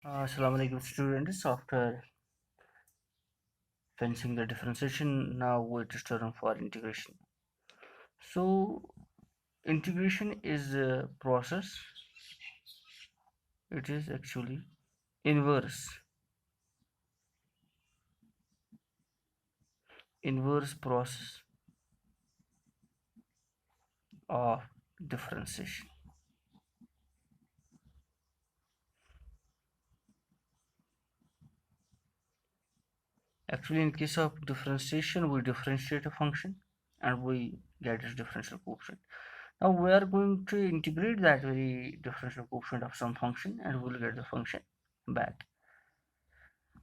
Assalamu alaikum students. After finishing the differentiation, now it is turn for integration. So integration is a process. It is actually inverse process of differentiation. Actually, in case of differentiation, we differentiate a function and we get its differential coefficient. Now we are going to integrate that very differential coefficient of some function and we'll get the function back.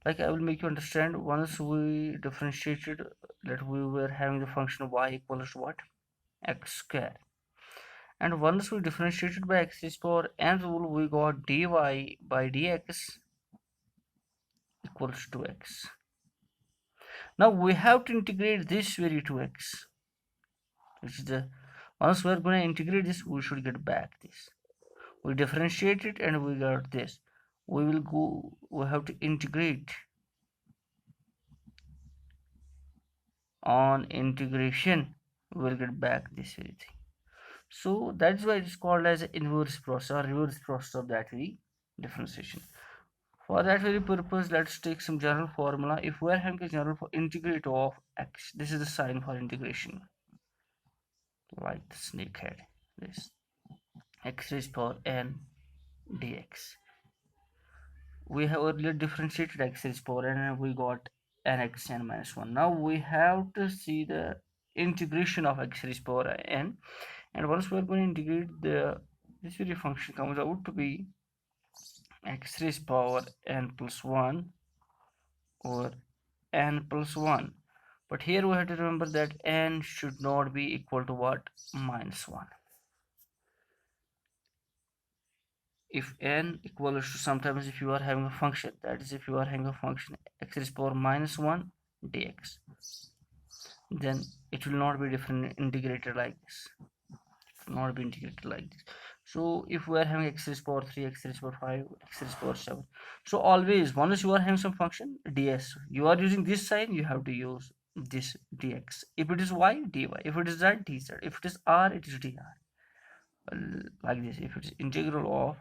Like I will make you understand, once we differentiated, that we were having the function y equals to what? X square. And once we differentiated by x raised power n rule, we got dy by dx equals to x. Now we have to integrate this very to x, which is the, once we are going to integrate this, we should get back this. We differentiate it and we got this. We have to integrate on integration, we'll get back this very thing. So that's why it's called as an inverse process or reverse process of that very differentiation. For that very purpose, let's take some general formula. If we are having a general for integrate of x, this is the sign for integration, like the snake head. This x raised power n dx. We have earlier differentiated x raised power n and we got nx n minus 1. Now we have to see the integration of x raised power n, and once we are going to integrate the this very function comes out to be x raised power n plus 1 or n plus 1. But here we have to remember that n should not be equal to what? Minus 1. If n equals to, sometimes if you are having a function, that is if you are having a function x raised power minus 1 dx, then it will not be different integrated like this. It will not be integrated like this. So if we are having x raised power 3, x raised power 5, x raised power 7, so always once you are having some function ds, you are using this sign, you have to use this dx. If it is y, dy. If it is z, dz. If it is r, it is dr. Like this. If it is integral of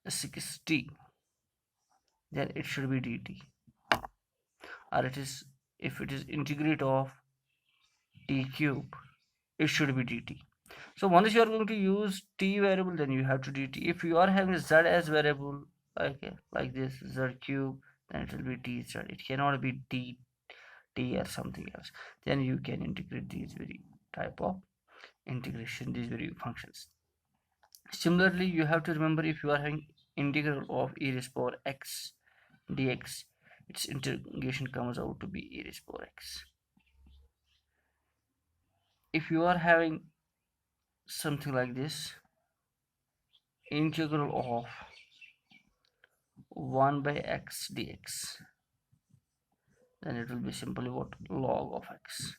60, then it should be dt. Or it is, if it is integrate of t cube, it should be dt. So once you are going to use t variable, then you have to dt. If you are having z as variable, okay, like this z cube, then it will be dz. It cannot be dt or something else. Then you can integrate these very type of integration, these very functions. Similarly, you have to remember, if you are having integral of e raised power x dx, its integration comes out to be e raised power x. If you are having something like this, integral of 1 by x dx, then it will be simply what? Log of x.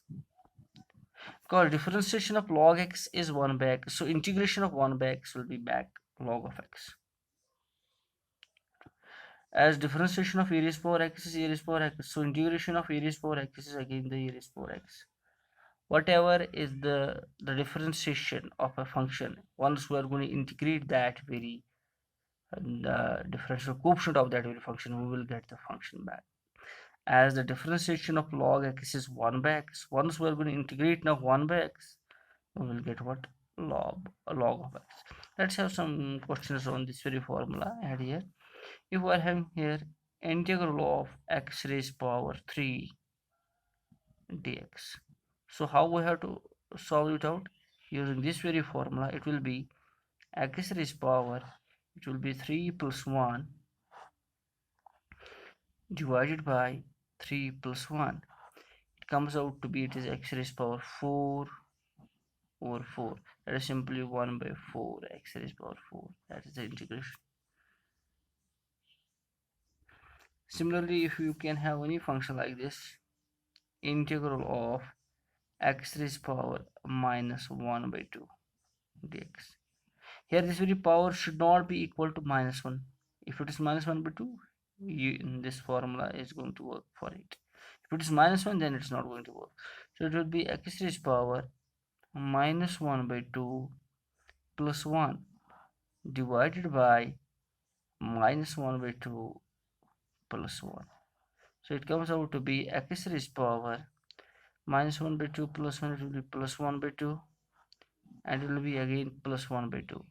Because differentiation of log x is 1 by x, so integration of 1 by x will be back log of x. As differentiation of e raised power x is e raised power x, so integration of e raised power x is again the e raised power x. Whatever is the differentiation of a function, once we are going to integrate that very the differential coefficient of that very function, we will get the function back. As the differentiation of log x is 1 by x, once we are going to integrate now 1 by x, we will get what? Log of x. Let's have some questions on this very formula add here. If we are having here integral of x raised power 3 dx, so how we have to solve it out? Using this very formula, it will be x raised power, it will be 3 plus 1 divided by 3 plus 1. It comes out to be, it is x raised power 4 over 4. That is simply 1 by 4 x raised power 4. That is the integration. Similarly, if you can have any function like this, integral of x raised power minus 1 by 2 dx. Here this very power should not be equal to minus 1. If it is minus 1 by 2, this formula is going to work for it. If it is minus 1, then it's not going to work. So it will be x raised power minus 1 by 2 plus 1 divided by minus 1 by 2 plus 1. So it comes out to be x raised power minus 1 by 2 plus 1, it will be plus 1 by 2, and it will be again plus 1 by 2.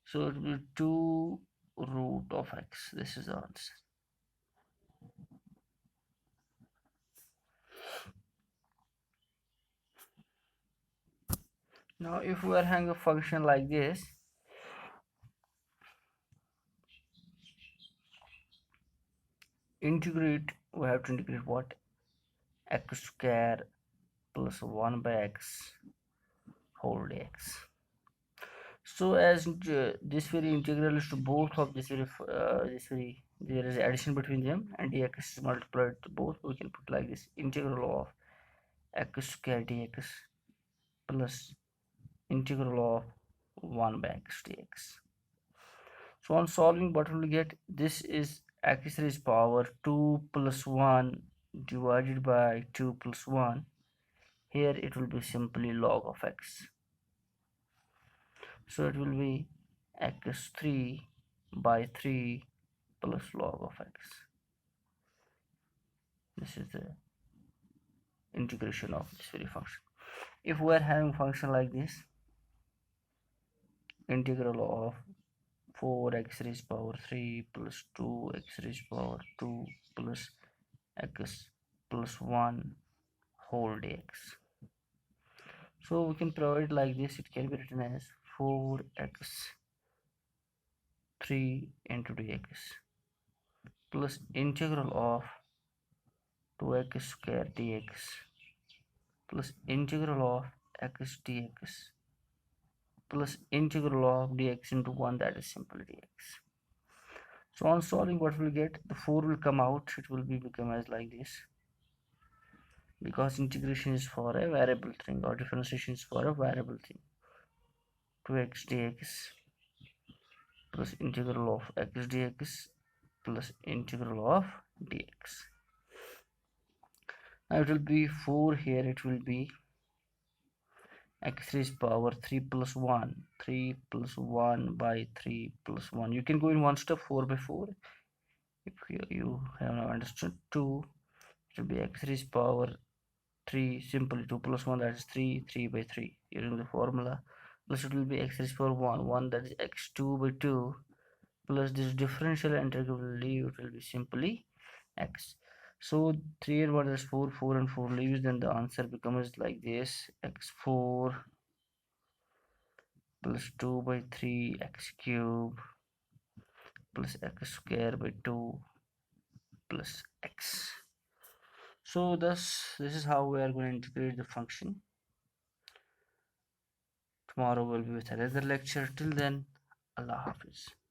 So it will be 2 root of x. This is the answer. Now if we are having a function like this, integrate, we have to integrate what? X square plus 1 by x whole dx. So as this very integral is to both of this very there is addition between them, and dx is multiplied to both, we can put like this: integral of x square dx plus integral of 1 by x dx. So on solving, what will we get? This is x raised power 2 plus 1 divided by 2 plus 1. Here it will be simply log of x. So it will be x3 by 3 plus log of x. This is the integration of this very function. If we are having function like this, integral of 4x raised power 3 plus 2x raised power 2 plus x plus 1 whole dx. So we can provide like this. It can be written as 4x 3 into dx plus integral of 2x square dx plus integral of x dx plus integral of dx into 1, that is simply dx. So on solving, what we'll get, the 4 will come out, it will be become as like this, because integration is for a variable thing, or differentiation is for a variable thing. 2x dx plus integral of x dx plus integral of dx. Now it will be 4 here, it will be x raised power 3 plus 1, 3 plus 1 by 3 plus 1. You can go in one step, 4 by 4. If you have now understood 2, it will be x raised power 3, simply 2 plus 1, that is 3, 3 by 3 using the formula, plus it will be x raised power 1, 1, that is x2 by 2, plus this differential integral will leave, it will be simply x. So 3 and 1 is 4, 4 and 4 leaves, then the answer becomes like this: x4 plus 2 by 3 x cube plus x square by 2 plus x. So thus this is how we are going to integrate the function. Tomorrow we'll be with another lecture. Till then, Allah Hafiz.